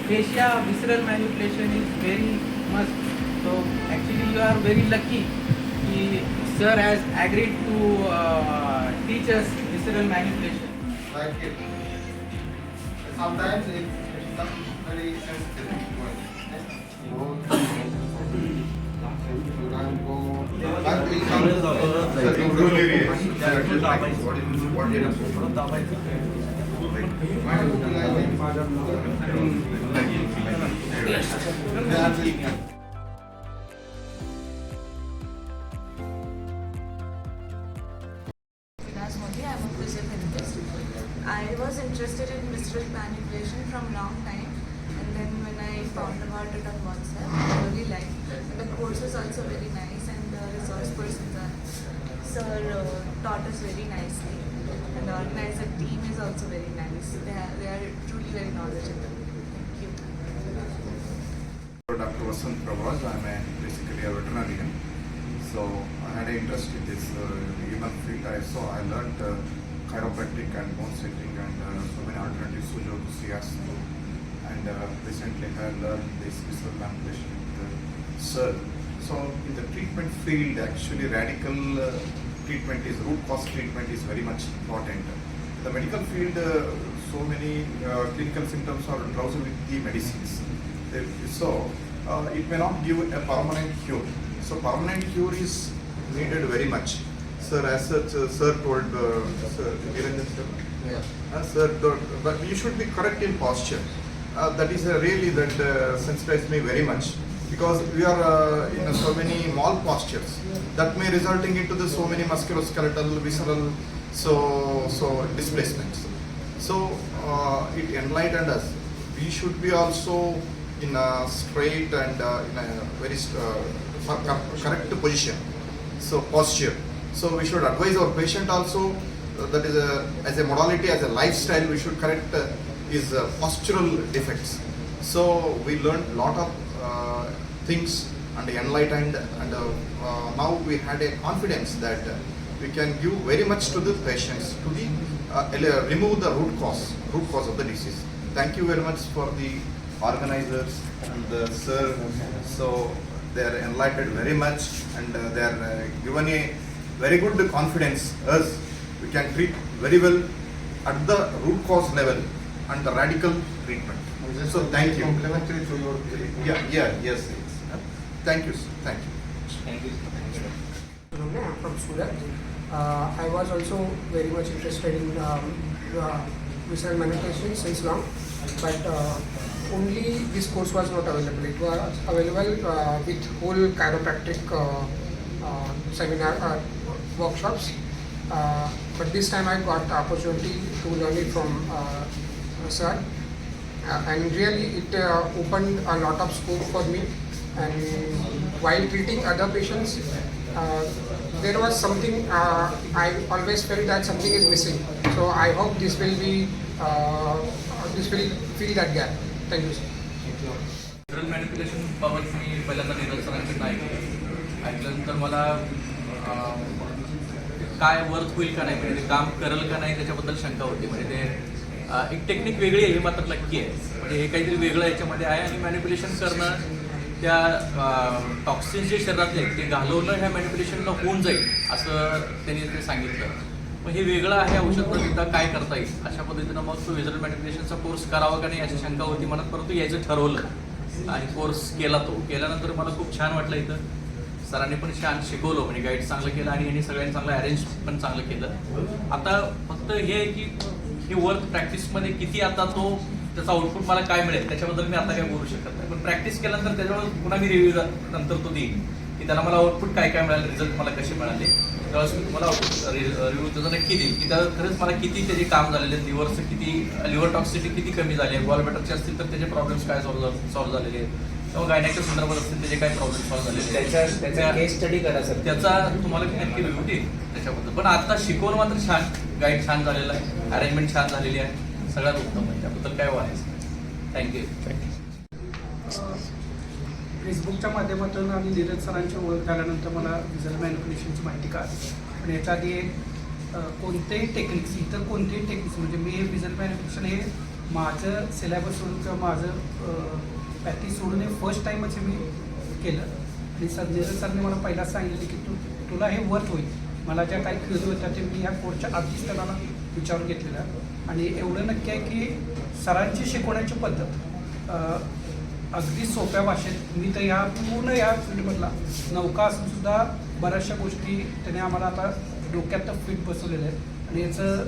fascia visceral manipulation is very must. So actually you are very lucky. Sir has agreed to teach us visceral manipulation. Like it. Sometimes it's not very sensitive. I'm a physiotherapist. I was interested in visceral manipulation from long time, and then when I found about it on WhatsApp, I really liked it. And the course is also very nice, and the resource persons are taught us very nicely, and the organizer team is also very nice. They are truly very knowledgeable. Thank you. Dr. Vasant Prabhas, basically a veterinarian. So I had an interest in this human field. I learned chiropractic and bone setting and so many alternatives, Sujo, Siastu, and recently I learned this visceral manipulation with Sir. So in the treatment field, actually radical treatment is, root cause treatment is very much important. In the medical field, so many clinical symptoms are drowsy with the medicines. So it may not give a permanent cure. So permanent cure is needed very much. Sir, as such, Sir told, Sir, Niranjan sir, Sir told, but you should be correct in posture. That is really that sensitized me very much, because we are in so many mal postures that may resulting into the so many musculoskeletal, visceral, so displacements. So it enlightened us. We should be also in a straight and in a very correct position, so posture. So we should advise our patient also, that is as a modality, as a lifestyle, we should correct his postural defects. So we learned a lot of things and enlightened, and now we had a confidence that we can give very much to the patients to the remove the root cause of the disease. Thank you very much for the organizers and the Sir. So they are enlightened very much, and they are given a very good confidence us. We can treat very well at the root cause level and the radical treatment. So thank you. Complementary to your Yes. Thank you, sir. Thank you. Thank you. I'm from Surat. I was also very much interested in visceral manipulation since long, but only this course was not available. It was available with whole chiropractic seminar workshops. But this time I got the opportunity to learn it from Sir, and really it opened a lot of scope for me. And while treating other patients, there was something I always felt that something is missing. So I hope this will fill that gap. Thank you, sir. Visceral manipulation बाबत मी पहिल्यांदा नीरज सरांकडून ऐकल्यानंतर मला काय worth होईल का नाही, म्हणजे ते काम करेल का नाही त्याच्याबद्दल शंका होती. म्हणजे ते एक टेक्निक वेगळी आहे हे मात्र नक्की आहे. म्हणजे हे काहीतरी वेगळं याच्यामध्ये आहे, आणि मॅनिप्युलेशन करणं, त्या टॉक्सिन्स जे शरीरातले आहेत ते घालवणं ह्या मॅनिप्युलेशनला होऊन जाईल असं त्यांनी ते सांगितलं. मग हे वेगळं आहे, औषध न देता काय करता येईल अशा पद्धतीनं मग तो व्हिज्युअल मॅनिप्युलेशनचा कोर्स करावा का नाही याची शंका होती मनात, परंतु यायचं ठरवलं आणि कोर्स केला. तो केल्यानंतर मला खूप छान वाटलं. इथं सरांनी पण छान शिकवलं, म्हणजे गाईड चांगलं केलं आणि यांनी सगळ्यांनी चांगलं अरेंज पण चांगलं केलं. आता फक्त हे आहे की हे वर्क प्रॅक्टिसमध्ये किती आता तो त्याचा आउटपुट मला काय मिळेल त्याच्याबद्दल मी आता काय बोलू शकत नाही. पण प्रॅक्टिस केल्यानंतर त्याच्यावर पुन्हा मी रिव्ह्यू नंतर तो देईन की त्याला मला आउटपुट काय काय मिळालं, रिझल्ट मला कसे मिळाले, त्यावेळेस मी तुम्हाला रिव्ह्यू त्याचा नक्की देईल की त्याला खरंच मला किती त्याचे काम झालेले, लिव्हरचं किती, लिव्हर टॉक्सिटी किती कमी झाली आहे, गॉल बॅटरचे असतील तर त्याचे प्रॉब्लेम्स काय सॉल्व्ह झालेले आहेत, किंवा गायनाच्या संदर्भात असतील त्याचे काय प्रॉब्लेम सॉल्व्ह झालेले आहेत, त्याचा केस स्टडी करा सर. त्याचा तुम्हाला मी नक्की रिव्ह्यू देईन त्याच्याबद्दल. पण आता शिकवलं मात्र छान, गाईड छान झालेलं आहे, अरेंजमेंट छान झालेली आहे, सगळ्यात उत्तम आहे. त्याबद्दल काय वाटायचं. थँक्यू. फेसबुकच्या माध्यमातून आणि नीरज सरांची ओळख झाल्यानंतर मला व्हिज्युअल मॅनिप्युलेशनची माहिती कळाली. पण याच्या आधी कोणतेही टेक्निक्स, इतर कोणतेही टेक्निक्स, म्हणजे मी व्हिज्युअल मॅनिप्युलेशन हे माझं सिलेबस सोडून किंवा माझं प्रॅक्टिस सोडून हे फर्स्ट टाईमच मी केलं आणि नीरज सरने मला पहिलाच सांगितलं की तुला हे वर्थ होईल. मला ज्या काही क्युरी होत्या ते मी ह्या कोर्सच्या आधीच त्यांना विचारून घेतलेलं आहे आणि एवढं नक्की आहे की सरांची शिकवण्याची पद्धत अगदी सोप्या भाषेत. मी तर या पूर्ण या फील्डमधला नौका असून सुद्धा बऱ्याचशा गोष्टी त्याने आम्हाला आता डोक्यात फिट बसवलेलं आहे आणि याचं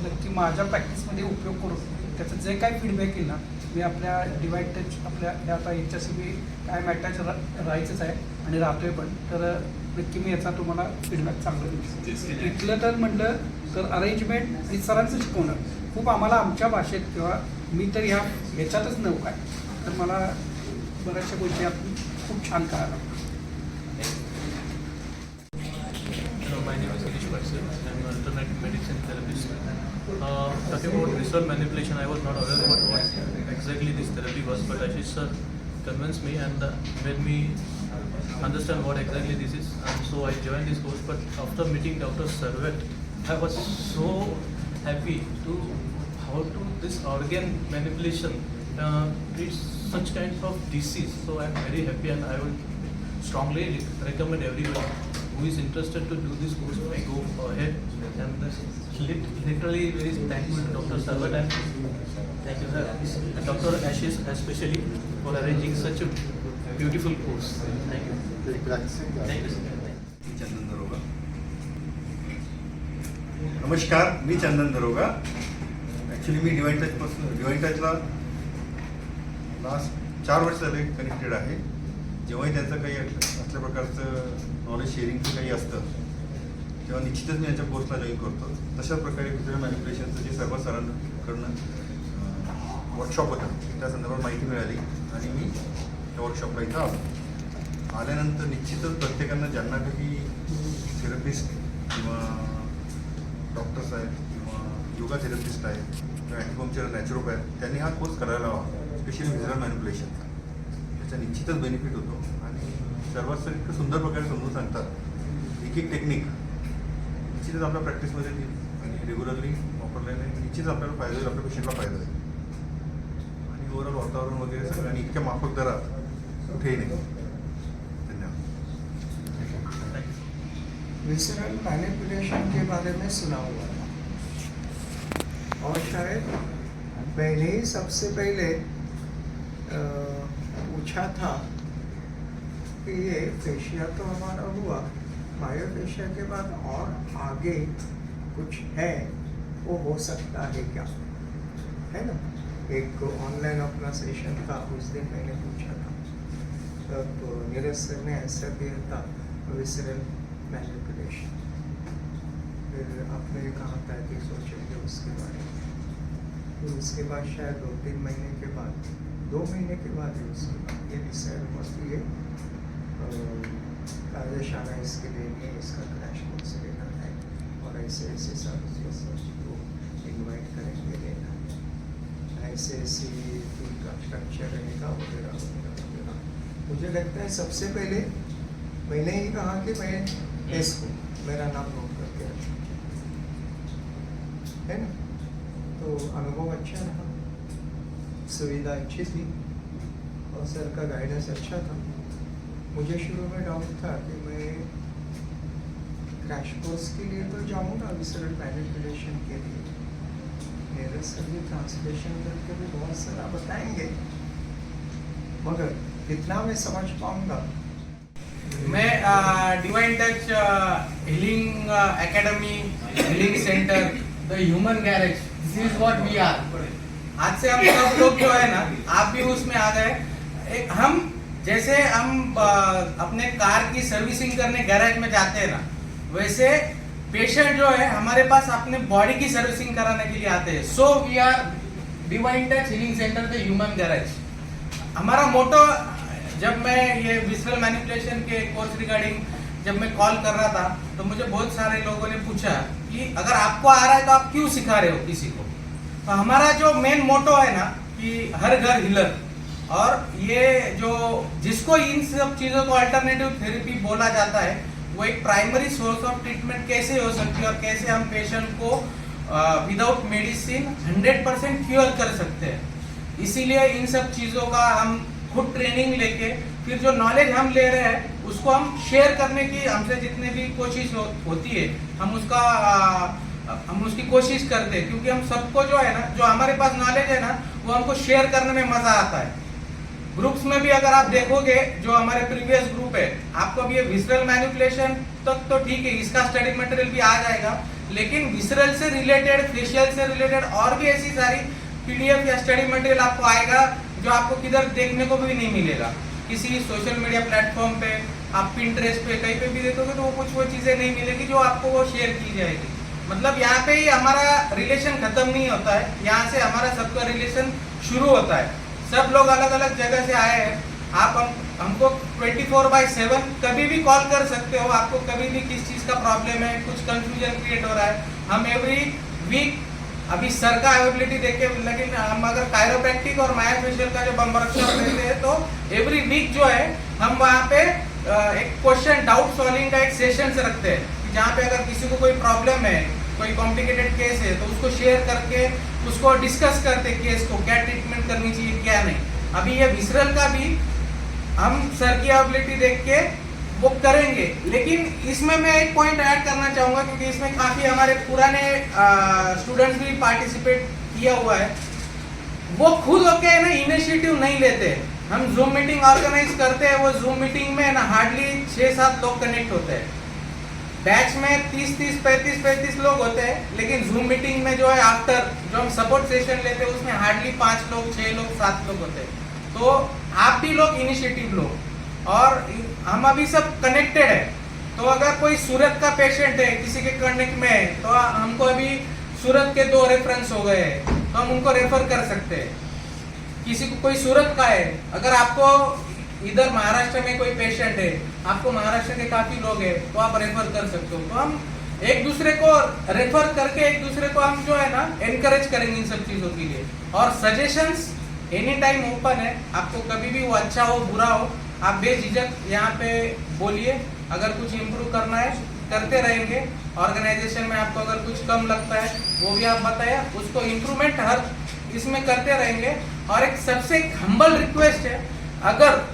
नक्की माझ्या प्रॅक्टिसमध्ये उपयोग करून त्याचं जे काय फीडबॅक येईल ना मी आपल्या डिवाइड टच आपल्या हे आता याच्याशी मी कायम अटॅच राहायचंच आहे आणि राहतोय पण. तर नक्की मी याचा तुम्हाला फीडबॅक चांगला देऊ. इथलं तर म्हटलं तर अरेंजमेंट आणि सरांचं शिकवणं खूप आम्हाला आमच्या भाषेत किंवा मी तर ह्याच्यातच नव्हतं आहे तर मला बऱ्याचशा गोष्टी आपण खूप छान कळायला. Hello, my name is Anish Parsel. I'm an alternate medicine therapist. Talking about visual manipulation, I was not aware about what exactly this therapy was, but Ashish sir convinced me and made me understand what exactly this is. And so I joined this course. But after meeting Dr. Sarvet, I was so happy to how to this organ manipulation treats such kinds of disease. So I'm very happy, and I would strongly recommend everyone who is interested to do this course may go ahead. And literally very thankful to Dr. Sarvat and thank you sir, Dr. Ashish especially for arranging such a beautiful course. Thank you. Thank you sir. चंदन दरोगा. नमस्कार, मी चंदन दरोगा. Actually me divine टचला last 4 वर्ष झाले connected आहे. जेव्हाही त्याचं काही असल्या प्रकारचं नॉलेज शेअरिंगचं काही असतं तेव्हा निश्चितच मी याच्या कोर्सला जॉईन करतो. तशाच प्रकारे व्हिज्युअल मॅनिप्युलेशनचं जे सर्व सरांकडनं वर्कशॉप होतं त्या संदर्भात माहिती मिळाली आणि मी त्या वर्कशॉपला इथं आलो. आल्यानंतर निश्चितच प्रत्येकानं ज्यांना काही थेरपिस्ट किंवा डॉक्टर्स आहेत किंवा योगा थेरपिस्ट आहेत किंवा ॲक्युपंक्चर नॅचरोपॅथ त्यांनी हा कोर्स करायला हवा, स्पेशली व्हिज्युअल मॅनिप्युलेशनचा. त्याचा निश्चितच बेनिफिट होतो आणि सर्वात सर इतकं सुंदर प्रकारे समजून सांगतात. एक एक टेक्निक निश्चितच आपल्या प्रॅक्टिसमध्ये आणि रेग्युलरली वापरल्याने निश्चितच आपल्याला फायदा होईल, आपल्या पेशंटला फायदा होईल आणि ओव्हरऑल वातावरण वगैरे सगळं आणि इतक्या माफक दरात कुठेही नाही. धन्यवाद. विसरल मैनिपुलेशन के बारे में सुना हुआ था और शायद मैंने ही सबसे पहले पूछा था कि ये फेशिया तो हमारा हुआ, मायोफेशिया के बाद और आगे कुछ है वो हो सकता है क्या, है ना. एक ऑनलाइन अपना सेशन था, उस दिन मैंने पूछा था तब नीरज सर ने आंसर दिया था विसरल मैनिपुलेशन. फिर आपने कहा था कि सोचेंगे उसके बारे में. फिर उसके बाद शायद 2-3 महीने के बाद 2 महीने के बाद ही उसके बाद ये डिसाइड हुआ कि ये कार्यशाला इसके लिए नहीं, इसका क्रैश कोर्स लेना है और ऐसे ऐसे सब को इन्वाइट करेंगे लेना है, ऐसे ऐसी फील्ड का स्ट्रक्चर रहेगा वगैरह वगैरह वगैरह. मुझे लगता है सबसे पहले मैंने ही कहा कि मैं इसको मेरा नाम नोट करके रखूँ, है ना. तो अनुभव अच्छा रहा, सुविधा अच्छी थी और सर का गाइडेंस अच्छा था. मुझे शुरू में डाउट था कि मैं क्रैश कोर्स के लिए तो जाऊँगा विसरल मैनिपुलेशन के लिए, मेरे सर भी ट्रांसलेशन करके भी बहुत सारा बताएंगे, मगर कितना मैं समझ पाऊँगा. मैं divine touch healing academy, healing centre, the human garage, this is what we are. आज से हम सब लोग जो है ना, आप भी उसमें आ गए. हम जैसे हम अपने कार की सर्विसिंग करने गैरेज में जाते हैं ना, वैसे पेशेंट जो है हमारे पास अपने बॉडी की सर्विसिंग कराने के लिए आते हैं. So we are divine touch healing centre the human garage. हमारा मोटो, जब मैं ये विजुअल मैनिपुलेशन के कोर्स रिगार्डिंग जब मैं कॉल कर रहा था तो मुझे बहुत सारे लोगों ने पूछा कि अगर आपको आ रहा है तो आप क्यों सिखा रहे हो किसी को. तो हमारा जो मेन मोटो है ना कि हर घर हीलर, और ये जो जिसको इन सब चीज़ों को अल्टरनेटिव थेरेपी बोला जाता है, वो एक प्राइमरी सोर्स ऑफ ट्रीटमेंट कैसे हो सकती है और कैसे हम पेशेंट को विदाउट मेडिसिन 100% क्योर कर सकते हैं। इसीलिए इन सब चीज़ों का हम खुद ट्रेनिंग लेके फिर जो नॉलेज हम ले रहे हैं उसको हम शेयर करने की हमसे जितने भी कोशिश होती है हम उसकी कोशिश करते हैं, क्योंकि हम सबको जो है ना, जो हमारे पास नॉलेज है ना, वो हमको शेयर करने में मजा आता है। ग्रुप्स में भी अगर आप देखोगे जो हमारे प्रीवियस ग्रुप है, आपको अभी ये विसरल मैनिपुलेशन तक तो ठीक है, इसका स्टडी मटेरियल भी आ जाएगा, लेकिन विसरल से रिलेटेड, फेशियल से रिलेटेड और भी ऐसी सारी पीडीएफ या स्टडी मटेरियल आपको आएगा जो आपको किधर देखने को भी नहीं मिलेगा। किसी सोशल मीडिया प्लेटफॉर्म पे, आप पिंटरेस्ट पे, कहीं पे भी देखोगे तो वो चीजें नहीं मिलेगी जो आपको वो शेयर की जाएगी। मतलब यहाँ पे ही हमारा रिलेशन खत्म नहीं होता है, यहाँ से हमारा सबका रिलेशन शुरू होता है। सब लोग अलग अलग जगह से आए हैं, आप हमको 24/7 कभी भी कॉल कर सकते हो। आपको कभी भी किस चीज़ का प्रॉब्लम है, कुछ कंफ्यूजन क्रिएट हो रहा है, हम एवरी वीक, अभी सर का अवेलेबिलिटी देखे, लेकिन हम अगर कायरोप्रैक्टिक और मायोफेशियल का जब हम वर्कशॉप लेते हैं तो एवरी वीक जो है हम वहाँ पे एक क्वेश्चन डाउट सॉल्विंग का एक सेशन रखते हैं, जहाँ पे अगर किसी को कोई प्रॉब्लम है, कोई कॉम्प्लिकेटेड केस है, तो उसको शेयर करके उसको डिस्कस करते केस को, क्या ट्रीटमेंट करनी चाहिए क्या नहीं। अभी ये विसरल का भी हम सर की अवेलेबिलिटी देख के वो करेंगे, लेकिन इसमें मैं एक पॉइंट ऐड करना चाहूँगा, क्योंकि इसमें काफ़ी हमारे पुराने स्टूडेंट्स भी पार्टिसिपेट किया हुआ है। वो खुद होके ना इनिशिएटिव नहीं लेते। हम जूम मीटिंग ऑर्गेनाइज करते हैं, वो जूम मीटिंग में ना हार्डली 6-7 लोग कनेक्ट होते हैं। बैच में 30-30, 35-35 लोग होते हैं, लेकिन जूम मीटिंग में जो है आफ्टर जो हम सपोर्ट सेशन लेते हैं उसमें हार्डली 5 लोग, 6 लोग, 7 लोग होते हैं। तो आप भी लोग इनिशिएटिव लो, और हम अभी सब कनेक्टेड है। तो अगर कोई सूरत का पेशेंट है, किसी के कनेक्ट में है, तो हमको अभी सूरत के 2 रेफरेंस हो गए हैं, तो हम उनको रेफर कर सकते हैं। किसी को कोई सूरत का है, अगर आपको इधर महाराष्ट्र में कोई पेशेंट है, आपको महाराष्ट्र के काफी लोग हैं, तो आप रेफर कर सकते हो। तो हम एक दूसरे को रेफर करके एक दूसरे को हम जो है ना एनकरेज करेंगे इन सब चीजों के लिए। और सजेशंस एनी टाइम ओपन है, आपको कभी भी वो अच्छा हो बुरा हो, आप बेझिझक यहाँ पे बोलिए। अगर कुछ इम्प्रूव करना है करते रहेंगे। ऑर्गेनाइजेशन में आपको अगर कुछ कम लगता है वो भी आप बताइए, उसको इम्प्रूवमेंट हर इसमें करते रहेंगे। और एक सबसे हम्बल रिक्वेस्ट है, अगर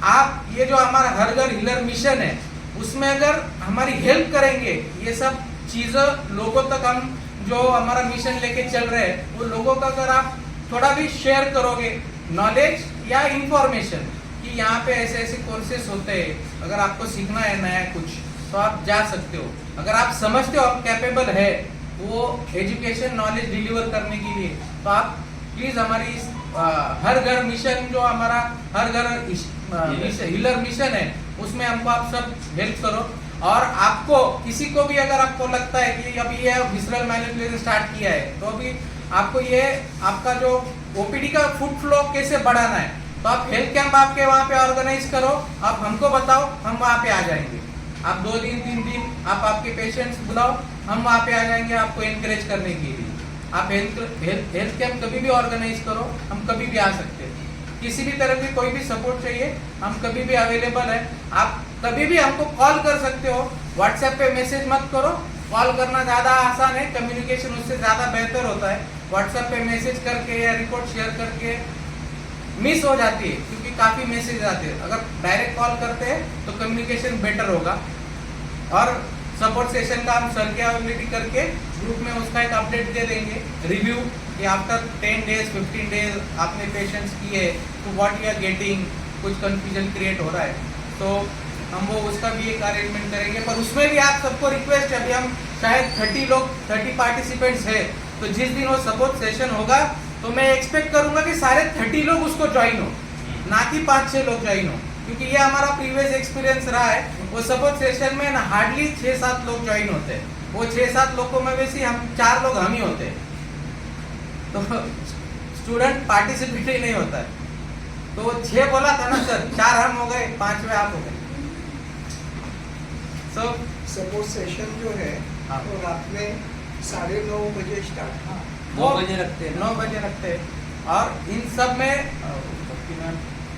आप ये जो हमारा हर घर हीलर मिशन है उसमें अगर हमारी हेल्प करेंगे, ये सब चीज़ें लोगों तक हम जो हमारा मिशन लेके चल रहे हैं वो लोगों का अगर आप थोड़ा भी शेयर करोगे नॉलेज या इंफॉर्मेशन कि यहाँ पे ऐसे ऐसे कोर्सेस होते हैं, अगर आपको सीखना है नया कुछ तो आप जा सकते हो। अगर आप समझते हो आप कैपेबल है वो एजुकेशन नॉलेज डिलीवर करने के लिए, तो आप प्लीज़ हमारी इस हर घर मिशन जो हमारा हर घर हीलर मिशन है उसमें हमको आप सब हेल्प करो। और आपको किसी को भी अगर आपको लगता है कि अभी ये विसरल मैनिपुलेशन स्टार्ट किया है, तो अभी आपको ये आपका जो ओपीडी का फुट फ्लो कैसे बढ़ाना है, तो आप हेल्थ कैंप आपके वहाँ पे ऑर्गेनाइज करो, आप हमको बताओ, हम वहाँ पे आ जाएंगे। आप 2 दिन 3 दिन आप आपके पेशेंट्स बुलाओ, हम वहाँ पे आ जाएंगे आपको एनकरेज करने के लिए। आप हेल्थ कैंप कभी भी ऑर्गेनाइज करो, हम कभी भी आ सकते हैं। किसी भी तरह की कोई भी सपोर्ट चाहिए, हम कभी भी अवेलेबल है। आप कभी भी हमको कॉल कर सकते हो, व्हाट्सएप पे मैसेज मत करो, कॉल करना ज़्यादा आसान है, कम्युनिकेशन उससे ज़्यादा बेहतर होता है। व्हाट्सएप पे मैसेज करके या रिपोर्ट शेयर करके मिस हो जाती है, क्योंकि काफ़ी मैसेज आते हैं। अगर डायरेक्ट कॉल करते हैं तो कम्युनिकेशन बेटर होगा। और सपोर्ट सेशन का हम सर की अवेलेबिलिटी करके ग्रुप में उसका एक अपडेट दे देंगे, रिव्यू कि आफ्टर 10 डेज 15 डेज आपने पेशेंट्स किए तो व्हाट यू आर गेटिंग, कुछ कंफ्यूजन क्रिएट हो रहा है तो हम वो उसका भी एक अरेंजमेंट करेंगे। पर उसमें भी आप सबको रिक्वेस्ट है, अभी हम शायद 30 पार्टिसिपेंट्स है, तो जिस दिन वो सपोर्ट सेशन होगा तो मैं एक्सपेक्ट करूंगा कि सारे 30 लोग उसको ज्वाइन हो, ना कि 5-6 लोग ज्वाइन हो, क्योंकि ये हमारा प्रीवियस एक्सपीरियंस रहा है। वो सपोर्ट सेशन में ना हार्डली 6-7 लोग ज्वाइन होते हैं, वो 6-7 लोगों में वैसे हम 4 लोग हम ही होते हैं, तो स्टूडेंट पार्टिसिपेट ही नहीं होता है। तो 6 बोला था ना सर, 4 हम हो गए, 5वें आप हो गए। सो सपोर्ट सेशन जो है हाँ। वो रात में 9:30 बजे स्टार्ट, हाँ 9 बजे रखते हैं, 9 बजे रखते हैं। और इन सब में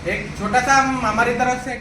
एक छोटा सा हम हमारी तरफ से